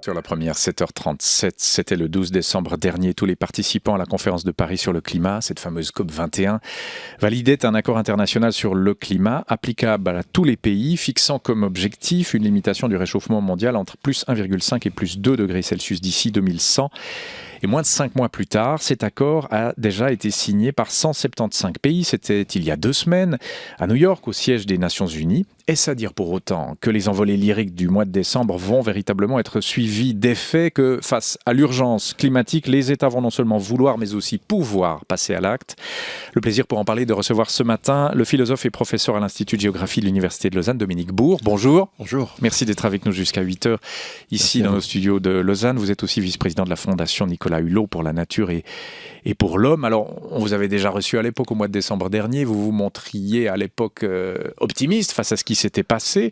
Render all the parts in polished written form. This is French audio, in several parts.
Sur la première, 7h37, c'était le 12 décembre dernier. Tous les participants à la conférence de Paris sur le climat, cette fameuse COP21, validaient un accord international sur le climat applicable à tous les pays, fixant comme objectif une limitation du réchauffement mondial entre plus 1,5 et plus 2 degrés Celsius d'ici 2100. Et moins de 5 mois plus tard, cet accord a déjà été signé par 175 pays. C'était il y a 2 semaines, à New York, au siège des Nations Unies. Est-ce à dire pour autant que les envolées lyriques du mois de décembre vont véritablement être suivies d'effets, que face à l'urgence climatique, les États vont non seulement vouloir, mais aussi pouvoir passer à l'acte? Le plaisir pour en parler de recevoir ce matin le philosophe et professeur à l'Institut de géographie de l'Université de Lausanne, Dominique Bourg. Bonjour. Bonjour. Merci d'être avec nous jusqu'à 8h ici dans nos studios de Lausanne. Vous êtes aussi vice-président de la Fondation Nicolas Hulot pour la nature et pour l'homme. Alors, on vous avait déjà reçu à l'époque, au mois de décembre dernier. Vous vous montriez à l'époque optimiste face à ce qui s'était passé.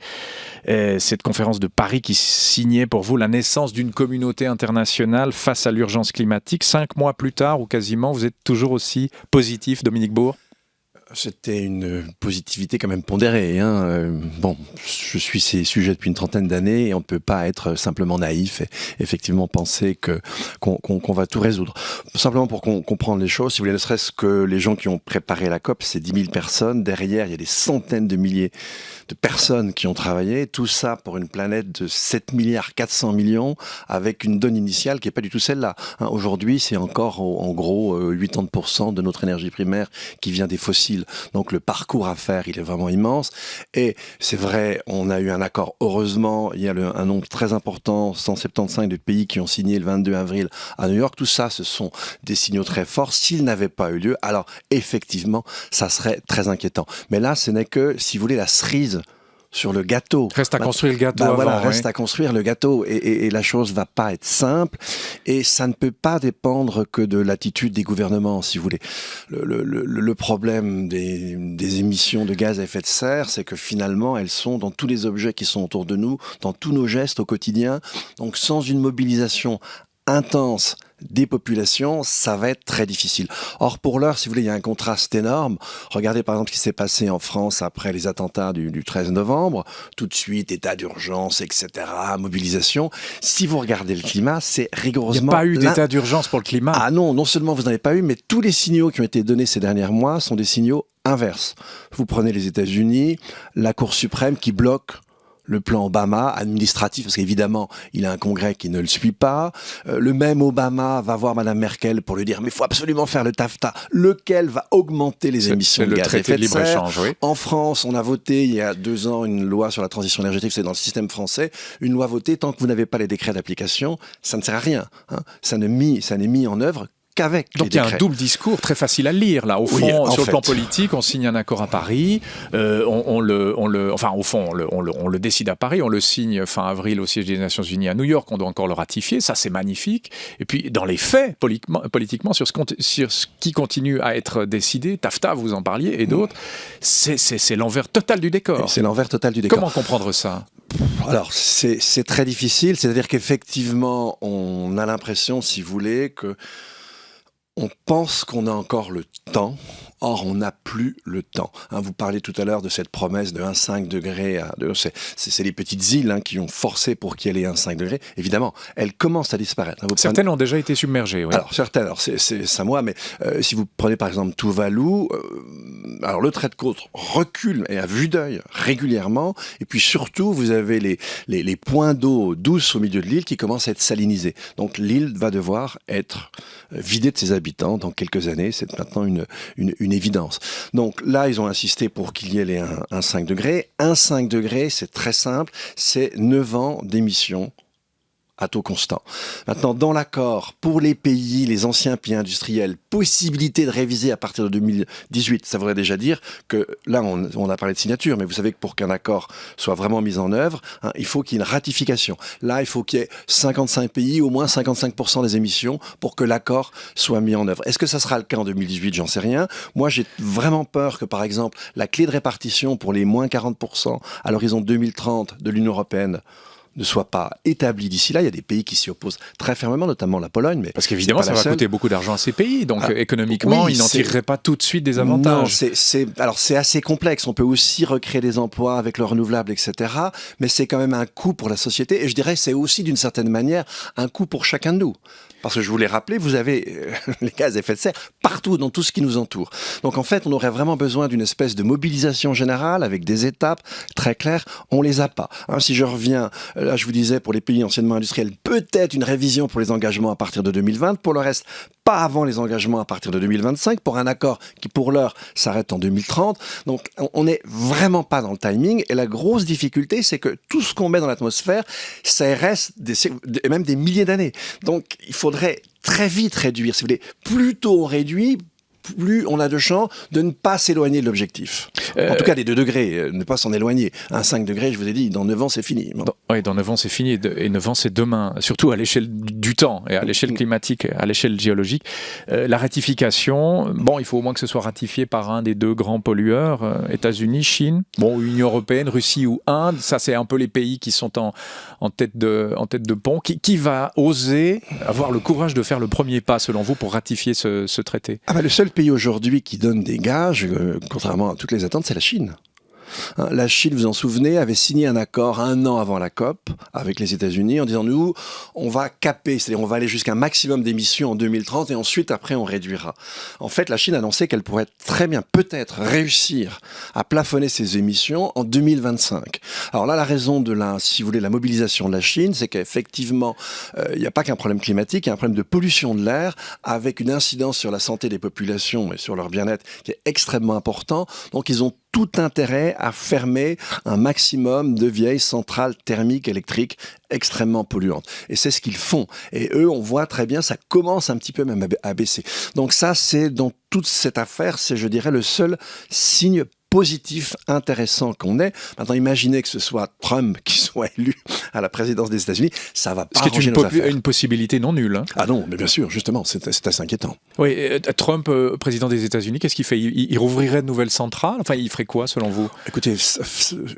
Cette conférence de Paris qui signait pour vous la naissance d'une communauté internationale face à l'urgence climatique. 5 mois plus tard, ou quasiment, vous êtes toujours aussi positif, Dominique Bourg? C'était une positivité quand même pondérée. Bon, je suis ces sujets depuis une trentaine d'années et on ne peut pas être simplement naïf et effectivement penser qu'on va tout résoudre. Simplement pour comprendre les choses, si vous voulez, ne serait-ce que les gens qui ont préparé la COP, c'est 10 000 personnes. Derrière, il y a des centaines de milliers de personnes qui ont travaillé. Tout ça pour une planète de 7 milliards 400 millions avec une donne initiale qui n'est pas du tout celle-là. Aujourd'hui, c'est encore en gros 80% de notre énergie primaire qui vient des fossiles. Donc le parcours à faire, il est vraiment immense. Et c'est vrai, on a eu un accord. Heureusement, il y a un nombre très important, 175 de pays qui ont signé le 22 avril à New York. Tout ça, ce sont des signaux très forts. S'ils n'avaient pas eu lieu, alors effectivement, ça serait très inquiétant. Mais là, ce n'est que, si vous voulez, la cerise sur le gâteau. Reste à construire le gâteau avant. Reste à construire le gâteau. Et la chose va pas être simple. Et ça ne peut pas dépendre que de l'attitude des gouvernements, si vous voulez. Le problème des émissions de gaz à effet de serre, c'est que finalement, elles sont dans tous les objets qui sont autour de nous, dans tous nos gestes au quotidien. Donc, sans une mobilisation intense des populations, ça va être très difficile. Or, pour l'heure, si vous voulez, il y a un contraste énorme. Regardez par exemple ce qui s'est passé en France après les attentats du 13 novembre. Tout de suite, état d'urgence, etc., mobilisation. Si vous regardez le climat, c'est rigoureusement... Il n'y a pas eu d'état d'urgence pour le climat. Ah non, non seulement vous n'en avez pas eu, mais tous les signaux qui ont été donnés ces derniers mois sont des signaux inverses. Vous prenez les États-Unis, la Cour suprême qui bloque le plan Obama administratif, parce qu'évidemment, il a un congrès qui ne le suit pas. Le même Obama va voir Madame Merkel pour lui dire « mais il faut absolument faire le TAFTA », lequel va augmenter les émissions de gaz à effet de serre. Oui. En France, on a voté il y a 2 ans une loi sur la transition énergétique, c'est dans le système français, une loi votée, tant que vous n'avez pas les décrets d'application, ça ne sert à rien. Ça n'est mis en œuvre qu'avec donc il y a un double discours très facile à lire là. Au fond, oui, sur le plan politique, on signe un accord à Paris, on le décide à Paris, on le signe fin avril au siège des Nations Unies à New York, on doit encore le ratifier, ça c'est magnifique. Et puis dans les faits, politiquement, sur ce qui continue à être décidé, TAFTA, vous en parliez, et d'autres, c'est l'envers total du décor. C'est l'envers total du décor. Comment comprendre ça ? Alors, c'est très difficile, c'est-à-dire qu'effectivement, on a l'impression, si vous voulez, que on pense qu'on a encore le temps, or on n'a plus le temps. Vous parlez tout à l'heure de cette promesse de 1,5 degré. C'est les petites îles qui ont forcé pour qu'il y ait 1,5 degré. Évidemment, elles commencent à disparaître. Certaines ont déjà été submergées. Oui. Alors, certaines, c'est Samoa, mais si vous prenez par exemple Tuvalu, alors le trait de côte recule et à vue d'œil régulièrement. Et puis surtout, vous avez les points d'eau douce au milieu de l'île qui commencent à être salinisés. Donc l'île va devoir être vidée de ses habitants dans quelques années. C'est maintenant une évidence. Donc là, ils ont insisté pour qu'il y ait les 1,5 degré. 1,5 degré, c'est très simple, c'est 9 ans d'émissions à taux constant. Maintenant, dans l'accord, pour les pays, les anciens pays industriels, possibilité de réviser à partir de 2018. Ça voudrait déjà dire que, là, on a parlé de signature, mais vous savez que pour qu'un accord soit vraiment mis en œuvre, il faut qu'il y ait une ratification. Là, il faut qu'il y ait 55 pays, au moins 55% des émissions, pour que l'accord soit mis en œuvre. Est-ce que ça sera le cas en 2018 ? J'en sais rien. Moi, j'ai vraiment peur que, par exemple, la clé de répartition pour les moins 40% à l'horizon 2030 de l'Union européenne ne soit pas établie d'ici là. Il y a des pays qui s'y opposent très fermement, notamment la Pologne. Mais parce qu'évidemment, ça va coûter beaucoup d'argent à ces pays. Donc économiquement, oui, ils n'en tireraient pas tout de suite des avantages. Non, alors c'est assez complexe. On peut aussi recréer des emplois avec le renouvelable, etc. Mais c'est quand même un coût pour la société. Et je dirais c'est aussi d'une certaine manière un coût pour chacun de nous. Parce que je vous l'ai rappelé, vous avez les gaz à effet de serre partout, dans tout ce qui nous entoure. Donc en fait, on aurait vraiment besoin d'une espèce de mobilisation générale avec des étapes très claires. On les a pas. Si je reviens, là je vous disais, pour les pays anciennement industriels, peut-être une révision pour les engagements à partir de 2020. Pour le reste, pas avant les engagements à partir de 2025, pour un accord qui, pour l'heure, s'arrête en 2030. Donc, on n'est vraiment pas dans le timing. Et la grosse difficulté, c'est que tout ce qu'on met dans l'atmosphère, ça reste même des milliers d'années. Donc, il faudrait très vite réduire. Si vous voulez, plus tôt on réduit, plus on a de chances de ne pas s'éloigner de l'objectif. En tout cas, des 2 degrés, ne pas s'en éloigner. 5 degrés, je vous ai dit, dans 9 ans, c'est fini. Oui, dans 9 ans, c'est fini. Et 9 ans, c'est demain. Surtout à l'échelle du temps, et à l'échelle climatique, à l'échelle géologique. La ratification, il faut au moins que ce soit ratifié par un des 2 grands pollueurs, États-Unis, Chine, Union européenne, Russie ou Inde. Ça, c'est un peu les pays qui sont en tête de pont. Qui va oser avoir le courage de faire le premier pas, selon vous, pour ratifier ce traité ? Le seul pays aujourd'hui qui donne des gages, contrairement à toutes les attentes, c'est la Chine. La Chine, vous en souvenez, avait signé un accord 1 an avant la COP avec les États-Unis en disant nous, on va caper, c'est-à-dire on va aller jusqu'à un maximum d'émissions en 2030 et ensuite après on réduira. En fait, la Chine a annoncé qu'elle pourrait très bien peut-être réussir à plafonner ses émissions en 2025. Alors là, la raison de la mobilisation de la Chine, c'est qu'effectivement, il n'y a pas qu'un problème climatique, il y a un problème de pollution de l'air avec une incidence sur la santé des populations et sur leur bien-être qui est extrêmement important. Donc ils ont tout intérêt à fermer un maximum de vieilles centrales thermiques électriques extrêmement polluantes. Et c'est ce qu'ils font. Et eux, on voit très bien, ça commence un petit peu même à baisser. Donc ça, c'est dans toute cette affaire, c'est, je dirais, le seul signe positif, intéressant qu'on ait. Maintenant, imaginez que ce soit Trump qui soit élu à la présidence des États-Unis, ça va pas arranger nos affaires. Une possibilité non nulle. Ah non, mais bien sûr, justement, c'est assez inquiétant. Oui, Trump, président des États-Unis, qu'est-ce qu'il fait ? Il rouvrirait de nouvelles centrales ? Enfin, il ferait quoi, selon vous ? Écoutez,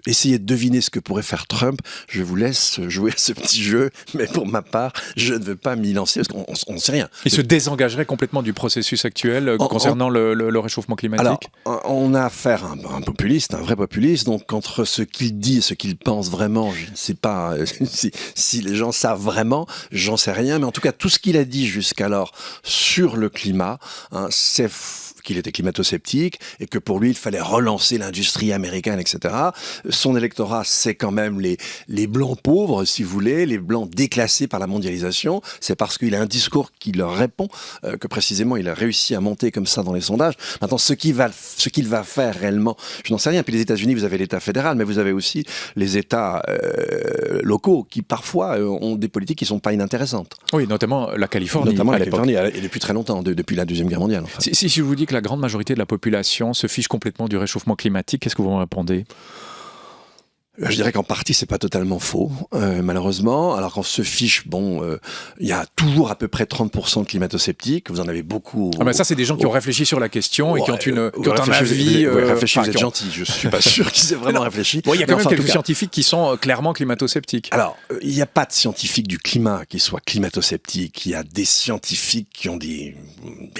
essayez de deviner ce que pourrait faire Trump. Je vous laisse jouer à ce petit jeu, mais pour ma part, je ne veux pas m'y lancer parce qu'on ne sait rien. Il se désengagerait complètement du processus actuel concernant le réchauffement climatique ? Alors, on a affaire à un populiste, un vrai populiste, donc entre ce qu'il dit et ce qu'il pense vraiment, je ne sais pas si les gens savent vraiment, j'en sais rien, mais en tout cas, tout ce qu'il a dit jusqu'alors sur le climat, c'est qu'il était climato-sceptique et que pour lui, il fallait relancer l'industrie américaine, etc. Son électorat, c'est quand même les blancs pauvres, si vous voulez, les blancs déclassés par la mondialisation. C'est parce qu'il a un discours qui leur répond que précisément, il a réussi à monter comme ça dans les sondages. Maintenant, ce qu'il va faire réellement, je n'en sais rien. Puis les États-Unis, vous avez l'État fédéral, mais vous avez aussi les États locaux qui parfois ont des politiques qui ne sont pas inintéressantes. Oui, notamment la Californie. Et depuis très longtemps, depuis la Deuxième Guerre mondiale. En fait. Si je vous dis que la grande majorité de la population se fiche complètement du réchauffement climatique, qu'est-ce que vous me répondez ? Je dirais qu'en partie, c'est pas totalement faux, malheureusement. Alors qu'on se fiche, il y a toujours à peu près 30% de climato-sceptiques. Vous en avez beaucoup. Ça, c'est des gens qui ont réfléchi sur la question et qui ont un avis. Réfléchi, vous êtes gentil. Je suis pas sûr qu'ils aient vraiment réfléchi. Il y a quand même quelques scientifiques qui sont clairement climato-sceptiques. Alors, il n'y a pas de scientifiques du climat qui soient climato-sceptiques. Il y a des scientifiques qui ont des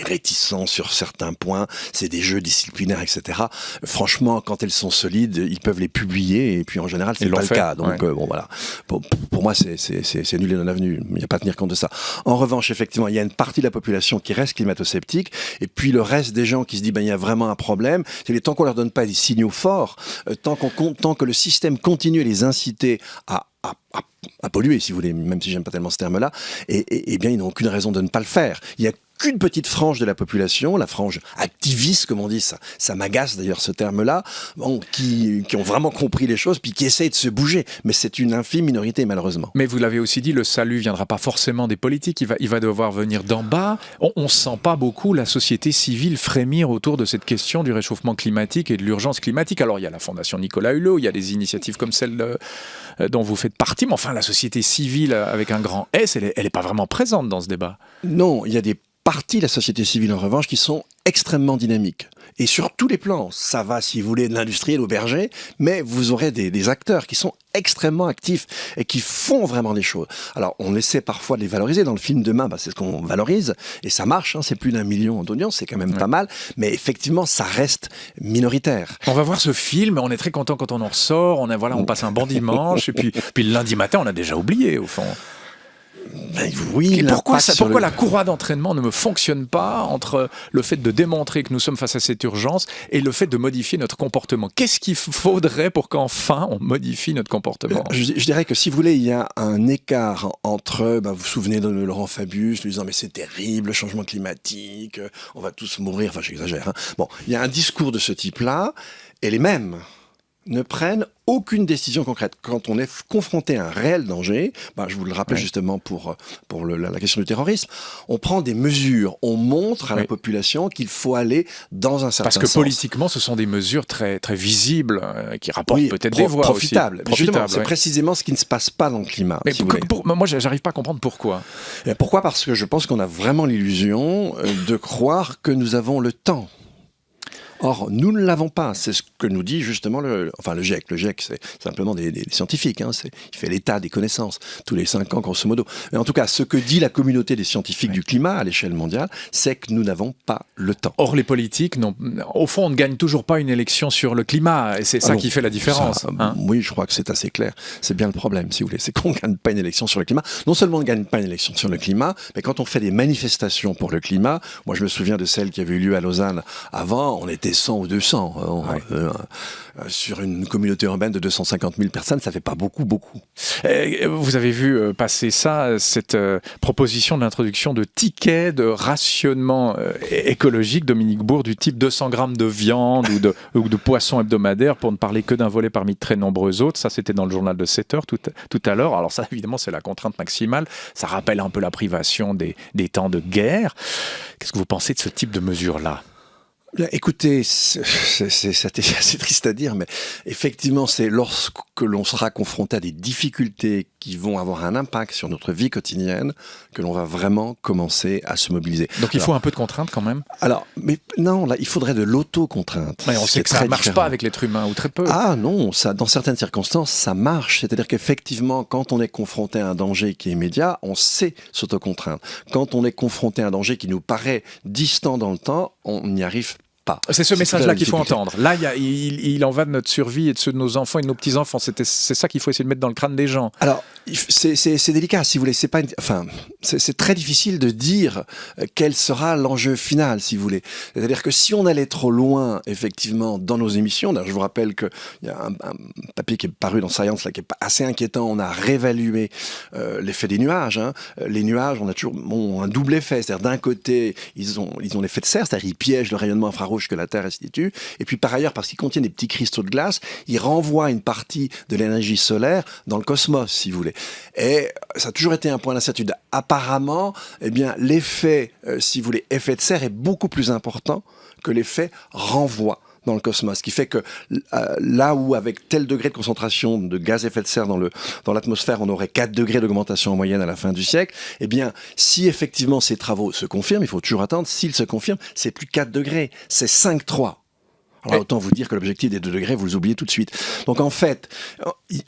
réticences sur certains points. C'est des jeux disciplinaires, etc. Franchement, quand elles sont solides, ils peuvent les publier et puis en général, c'est pas le cas. Donc, voilà. Pour moi, c'est nul et non avenu. Il n'y a pas à tenir compte de ça. En revanche, effectivement, il y a une partie de la population qui reste climato-sceptique. Et puis, le reste des gens qui se disent, il y a vraiment un problème. C'est tant qu'on leur donne pas des signaux forts, tant que le système continue à les inciter à polluer, si vous voulez, même si j'aime pas tellement ce terme-là, et bien, ils n'ont aucune raison de ne pas le faire. Il y a qu'une petite frange de la population, la frange activiste, comme on dit, ça m'agace d'ailleurs ce terme-là, qui ont vraiment compris les choses, puis qui essayent de se bouger. Mais c'est une infime minorité, malheureusement. Mais vous l'avez aussi dit, le salut viendra pas forcément des politiques, il va devoir venir d'en bas. On sent pas beaucoup la société civile frémir autour de cette question du réchauffement climatique et de l'urgence climatique. Alors il y a la Fondation Nicolas Hulot, il y a des initiatives comme celle dont vous faites partie, mais enfin la société civile avec un grand S, elle est pas vraiment présente dans ce débat. Non, il y a des partie de la société civile, en revanche, qui sont extrêmement dynamiques. Et sur tous les plans, ça va, si vous voulez, de l'industriel au berger, mais vous aurez des acteurs qui sont extrêmement actifs et qui font vraiment des choses. Alors, on essaie parfois de les valoriser. Dans le film Demain, c'est ce qu'on valorise, et ça marche, c'est plus d'1 million d'audience, c'est quand même pas mal, mais effectivement, ça reste minoritaire. On va voir ce film, on est très content quand on en ressort, on passe un bon dimanche, et puis le lundi matin, on a déjà oublié, au fond. Ben oui, et pourquoi la courroie d'entraînement ne me fonctionne pas entre le fait de démontrer que nous sommes face à cette urgence et le fait de modifier notre comportement? Qu'est-ce qu'il faudrait pour qu'enfin on modifie notre comportement? Je dirais que si vous voulez, il y a un écart entre, vous vous souvenez de Laurent Fabius, lui disant mais c'est terrible, le changement climatique, on va tous mourir, enfin j'exagère. Bon, il y a un discours de ce type-là, et les mêmes ne prennent aucune décision concrète. Quand on est confronté à un réel danger, je vous le rappelais justement pour la question du terrorisme, on prend des mesures, on montre à la population qu'il faut aller dans un certain sens. Parce que politiquement, ce sont des mesures très, très visibles, qui rapportent peut-être des voix profitables. aussi. Profitables. C'est précisément ce qui ne se passe pas dans le climat. Mais moi, j'arrive pas à comprendre pourquoi. Et pourquoi? Parce que je pense qu'on a vraiment l'illusion de croire que nous avons le temps. Or, nous ne l'avons pas. C'est ce que nous dit justement le GIEC. Le GIEC, c'est simplement des scientifiques. Il fait l'état des connaissances tous les 5 ans, grosso modo. Mais en tout cas, ce que dit la communauté des scientifiques du climat à l'échelle mondiale, c'est que nous n'avons pas le temps. Or, les politiques, au fond, on ne gagne toujours pas une élection sur le climat. Et c'est ça qui fait la différence. Oui, je crois que c'est assez clair. C'est bien le problème, si vous voulez. C'est qu'on ne gagne pas une élection sur le climat. Non seulement on ne gagne pas une élection sur le climat, mais quand on fait des manifestations pour le climat, moi je me souviens de celle qui avait eu lieu à Lausanne avant, on était 100 ou 200. Sur une communauté urbaine de 250 000 personnes, ça fait pas beaucoup. Vous avez vu passer cette proposition d'introduction de tickets de rationnement écologique, Dominique Bourg, du type 200 grammes de viande ou de poisson hebdomadaire, pour ne parler que d'un volet parmi de très nombreux autres. Ça, c'était dans le journal de 7 heures tout à l'heure. Alors ça, évidemment, c'est la contrainte maximale. Ça rappelle un peu la privation des temps de guerre. Qu'est-ce que vous pensez de ce type de mesure-là ? Bien, écoutez, c'est assez triste à dire, mais effectivement, c'est lorsque l'on sera confronté à des difficultés qui vont avoir un impact sur notre vie quotidienne que l'on va vraiment commencer à se mobiliser. Donc il faut un peu de contrainte quand même ? Mais non, là, il faudrait de l'autocontrainte. Mais on sait que ça ne marche pas avec l'être humain, ou très peu. Ah non, dans certaines circonstances, ça marche. C'est-à-dire qu'effectivement, quand on est confronté à un danger qui est immédiat, on sait s'autocontraindre. Quand on est confronté à un danger qui nous paraît distant dans le temps, on n'y arrive pas. C'est ce message-là qu'il faut entendre. Là, il en va de notre survie et de ceux de nos enfants et de nos petits-enfants. C'est ça qu'il faut essayer de mettre dans le crâne des gens. Alors, c'est délicat, si vous voulez. C'est très difficile de dire quel sera l'enjeu final, si vous voulez. C'est-à-dire que si on allait trop loin, effectivement, dans nos émissions, je vous rappelle qu'il y a un papier qui est paru dans Science, là, qui est assez inquiétant. On a réévalué l'effet des nuages. Les nuages, on a toujours un double effet. C'est-à-dire, d'un côté, ils ont l'effet de serre, c'est-à-dire ils piègent le rayonnement infrarouge que la Terre restitue, et puis par ailleurs, parce qu'ils contiennent des petits cristaux de glace, ils renvoient une partie de l'énergie solaire dans le cosmos, si vous voulez. Et ça a toujours été un point d'incertitude. Apparemment, l'effet, si vous voulez, effet de serre est beaucoup plus important que l'effet renvoi dans le cosmos, ce qui fait que là où avec tel degré de concentration de gaz à effet de serre dans l'atmosphère, on aurait 4 degrés d'augmentation en moyenne à la fin du siècle, si effectivement ces travaux se confirment, il faut toujours attendre, s'ils se confirment, c'est plus 4 degrés, c'est 5,3. Alors autant vous dire que l'objectif des 2 degrés, vous l'oubliez tout de suite. Donc en fait,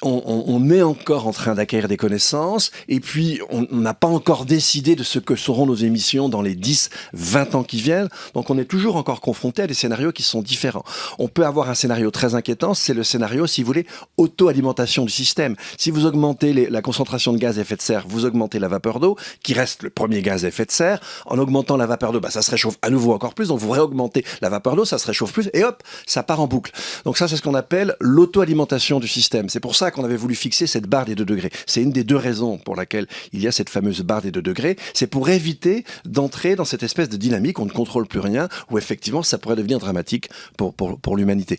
on est encore en train d'acquérir des connaissances, et puis on n'a pas encore décidé de ce que seront nos émissions dans les 10, 20 ans qui viennent. Donc on est toujours encore confronté à des scénarios qui sont différents. On peut avoir un scénario très inquiétant, c'est le scénario, si vous voulez, auto-alimentation du système. Si vous augmentez la concentration de gaz à effet de serre, vous augmentez la vapeur d'eau, qui reste le premier gaz à effet de serre. En augmentant la vapeur d'eau, ça se réchauffe à nouveau encore plus, donc vous réaugmentez la vapeur d'eau, ça se réchauffe plus, et hop, ça part en boucle. Donc ça, c'est ce qu'on appelle l'auto-alimentation du système. C'est pour ça qu'on avait voulu fixer cette barre des 2 degrés. C'est une des 2 raisons pour laquelle il y a cette fameuse barre des 2 degrés. C'est pour éviter d'entrer dans cette espèce de dynamique où on ne contrôle plus rien, où effectivement, ça pourrait devenir dramatique pour l'humanité.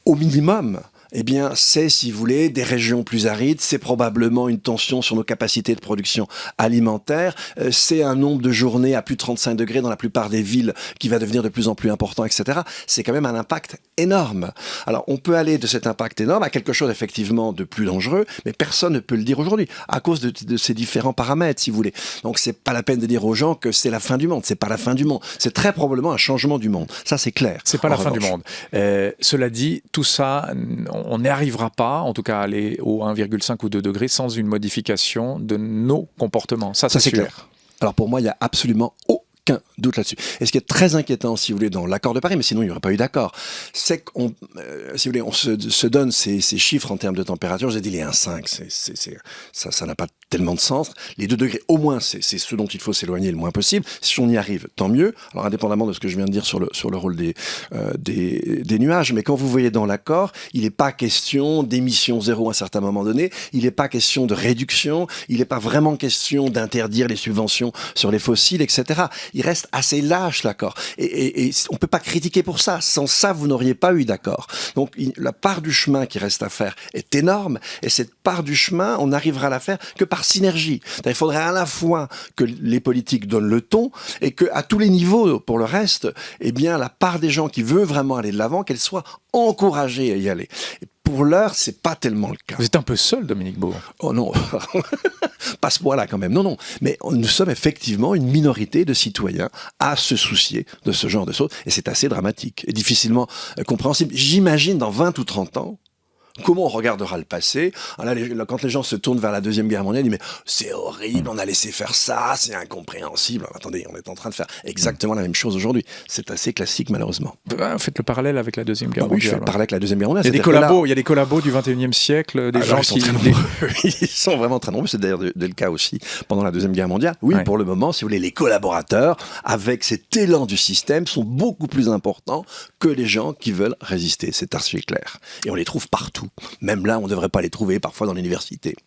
Au minimum, Eh bien, c'est, si vous voulez, des régions plus arides, c'est probablement une tension sur nos capacités de production alimentaire, c'est un nombre de journées à plus de 35 degrés dans la plupart des villes qui va devenir de plus en plus important, etc. C'est quand même un impact énorme. Alors, on peut aller de cet impact énorme à quelque chose effectivement de plus dangereux, mais personne ne peut le dire aujourd'hui à cause de ces différents paramètres, si vous voulez. Donc, c'est pas la peine de dire aux gens que c'est la fin du monde. C'est pas la fin du monde. C'est très probablement un changement du monde. Ça, c'est clair. C'est pas la fin du monde. Cela dit, tout ça, on n'y arrivera pas, en tout cas, à aller au 1,5 ou 2 degrés sans une modification de nos comportements. Ça c'est clair. Alors, pour moi, il y a absolument aucun doute là-dessus. Et ce qui est très inquiétant, si vous voulez, dans l'accord de Paris, mais sinon il n'y aurait pas eu d'accord, c'est qu'on si vous voulez, on se donne ces chiffres en termes de température. J'ai dit les 1,5, ça n'a pas tellement de sens. Les 2 degrés, au moins, c'est ce dont il faut s'éloigner le moins possible. Si on y arrive, tant mieux. Alors, indépendamment de ce que je viens de dire sur le rôle des nuages, mais quand vous voyez dans l'accord, il n'est pas question d'émission zéro à un certain moment donné, il n'est pas question de réduction, il n'est pas vraiment question d'interdire les subventions sur les fossiles, etc. Il reste assez lâche, l'accord. Et on ne peut pas critiquer pour ça. Sans ça, vous n'auriez pas eu d'accord. Donc, la part du chemin qui reste à faire est énorme, et cette part du chemin, on n'arrivera à la faire que par synergie. Il faudrait à la fois que les politiques donnent le ton et que à tous les niveaux, pour le reste, eh bien, la part des gens qui veulent vraiment aller de l'avant, qu'elle soit encouragée à y aller. Et pour l'heure, c'est pas tellement le cas. Vous êtes un peu seul, Dominique Beau. Oh non, pas ce point-là quand même. Non. Mais nous sommes effectivement une minorité de citoyens à se soucier de ce genre de choses. Et c'est assez dramatique et difficilement compréhensible. J'imagine dans 20 ou 30 ans, comment on regardera le passé? Là, quand les gens se tournent vers la Deuxième Guerre mondiale, ils disent « mais c'est horrible, on a laissé faire ça, c'est incompréhensible ». Attendez, on est en train de faire exactement la même chose aujourd'hui. C'est assez classique, malheureusement. Faites le parallèle avec la Deuxième Guerre oui, mondiale. je fais le parallèle avec la Deuxième Guerre mondiale. Il y a des collabos du 21e siècle, des gens qui... Ils sont vraiment très nombreux, c'est d'ailleurs le cas aussi pendant la Deuxième Guerre mondiale. Oui, pour le moment, si vous voulez, les collaborateurs, avec cet élan du système, sont beaucoup plus importants que les gens qui veulent résister. C'est archi clair. Et on les trouve partout. Même là, on ne devrait pas les trouver, parfois dans l'université.